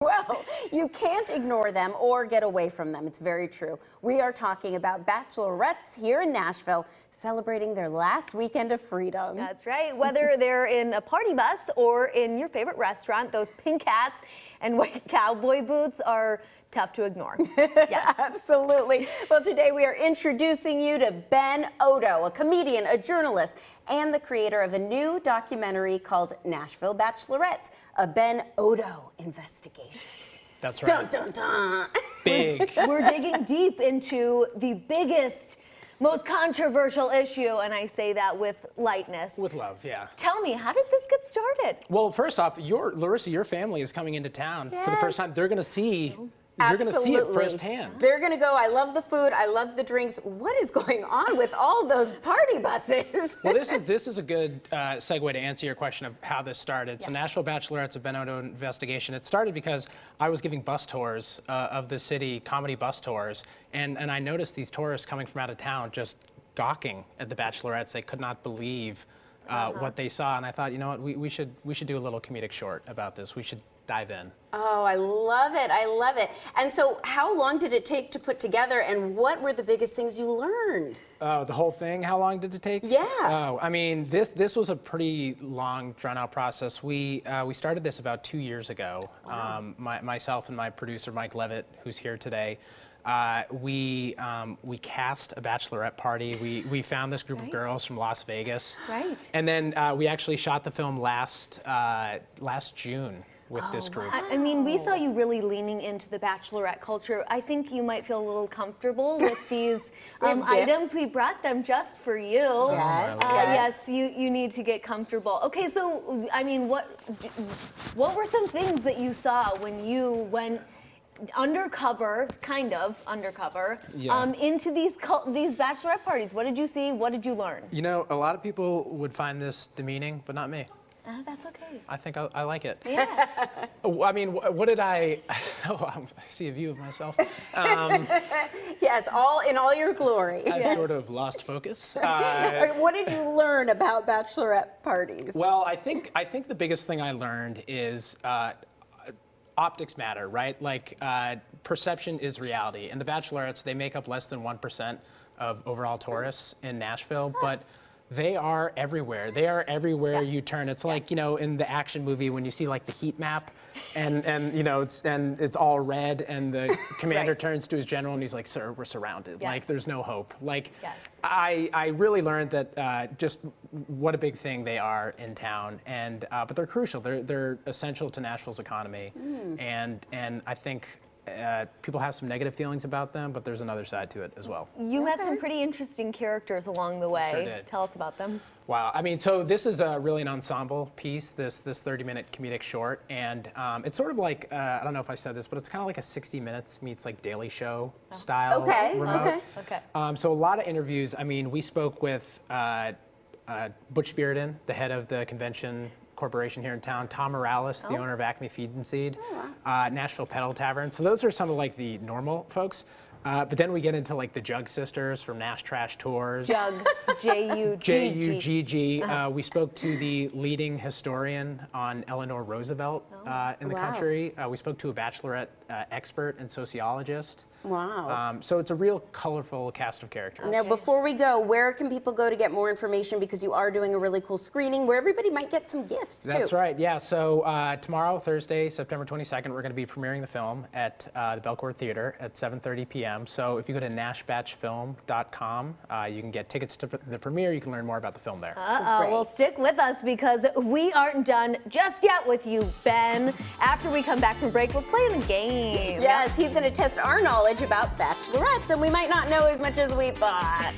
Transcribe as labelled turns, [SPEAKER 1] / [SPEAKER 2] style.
[SPEAKER 1] Well, you can't ignore them or get away from them. It's very true. We are talking about bachelorettes here in Nashville celebrating their last weekend of freedom.
[SPEAKER 2] That's right. Whether they're in a party bus or in your favorite restaurant, those pink hats and white cowboy boots are tough to ignore. Yes.
[SPEAKER 1] Absolutely. Well, today we are introducing you to Ben Oddo, a comedian, a journalist, and the creator of a new documentary called Nashville Bachelorettes, a Ben Oddo Investigation.
[SPEAKER 3] That's right.
[SPEAKER 1] Dun, dun, dun.
[SPEAKER 3] Big.
[SPEAKER 2] We're digging deep into the biggest, most controversial issue, and I say that with lightness.
[SPEAKER 3] With love, yeah.
[SPEAKER 2] Tell me, how did this get started?
[SPEAKER 3] Well, first off, Larissa, your family is coming into town for the first time. They're going to see. You're going to see it firsthand.
[SPEAKER 1] They're going to go, I love the food, I love the drinks. What is going on with all those party buses?
[SPEAKER 3] Well, this is a good segue to answer your question of how this started. Yeah. So Nashville Bachelorettes, a Ben Oddo Investigation. It started because I was giving bus tours of the city, comedy bus tours, and I noticed these tourists coming from out of town just gawking at the Bachelorettes. They could not believe what they saw, and I thought, you know what, we should do a little comedic short about this. We should dive in.
[SPEAKER 1] Oh, I love it. I love it. And so how long did it take to put together, and what were the biggest things you learned?
[SPEAKER 3] The whole thing, how long did it take?
[SPEAKER 1] Yeah.
[SPEAKER 3] Oh, I mean, this was a pretty long, drawn-out process. We started this about 2 years ago. Wow. Myself and my producer, Mike Levitt, who's here today, we cast a bachelorette party. We found this group of girls from Las Vegas.
[SPEAKER 2] Right.
[SPEAKER 3] And then we actually shot the film last June with this group.
[SPEAKER 2] I mean, we saw you really leaning into the bachelorette culture. I think you might feel a little comfortable with these items. We brought them just for you.
[SPEAKER 1] Yes,
[SPEAKER 2] yes, you need to get comfortable. Okay, so, I mean, what were some things that you saw when you went undercover, kind of undercover, into these bachelorette parties? What did you see? What did you learn?
[SPEAKER 3] You know, a lot of people would find this demeaning, but not me.
[SPEAKER 2] That's okay.
[SPEAKER 3] I think I like it.
[SPEAKER 2] Yeah.
[SPEAKER 3] I mean, what did I? Oh, I see a view of myself.
[SPEAKER 1] Yes, in all your glory.
[SPEAKER 3] I've sort of lost focus.
[SPEAKER 1] What did you learn about bachelorette parties?
[SPEAKER 3] Well, I think the biggest thing I learned is optics matter, right? Like perception is reality. And the bachelorettes, they make up less than 1% of overall tourists in Nashville, but they are everywhere. They are everywhere you turn. It's like, you know, in the action movie when you see like the heat map and you know, it's all red and the commander turns to his general and he's like, "Sir, we're surrounded." Like there's no hope. Like I really learned that just what a big thing they are in town, and but they're crucial. They're essential to Nashville's economy. And I think people have some negative feelings about them, but there's another side to it as well.
[SPEAKER 2] You met some pretty interesting characters along the way.
[SPEAKER 3] Sure did.
[SPEAKER 2] Tell us about them.
[SPEAKER 3] Wow, I mean, so this is really an ensemble piece, this 30-minute comedic short, and it's sort of like, I don't know if I said this, but it's kind of like a 60 Minutes meets like Daily Show style remote.
[SPEAKER 2] Okay.
[SPEAKER 3] So a lot of interviews. I mean, we spoke with Butch Spiriton, the head of the convention corporation here in town, Tom Morales, the owner of Acme Feed and Seed, Nashville Pedal Tavern. So those are some of like the normal folks. But then we get into like the Jug Sisters from Nash Trash Tours.
[SPEAKER 2] Jug, J-U-G-G.
[SPEAKER 3] J-U-G-G. We spoke to the leading historian on Eleanor Roosevelt in the country. We spoke to a bachelorette expert and sociologist.
[SPEAKER 1] Wow.
[SPEAKER 3] So it's a real colorful cast of characters.
[SPEAKER 1] Now, before we go, where can people go to get more information? Because you are doing a really cool screening where everybody might get some gifts, too.
[SPEAKER 3] That's right, yeah. So tomorrow, Thursday, September 22nd, we're going to be premiering the film at the Belcourt Theater at 7:30 p.m. So if you go to nashbatchfilm.com, you can get tickets to the premiere. You can learn more about the film there.
[SPEAKER 2] Well, stick with us because we aren't done just yet with you, Ben. After we come back from break, we're playing a game.
[SPEAKER 1] Yes, he's going to test our knowledge about bachelorettes, and we might not know as much as we thought.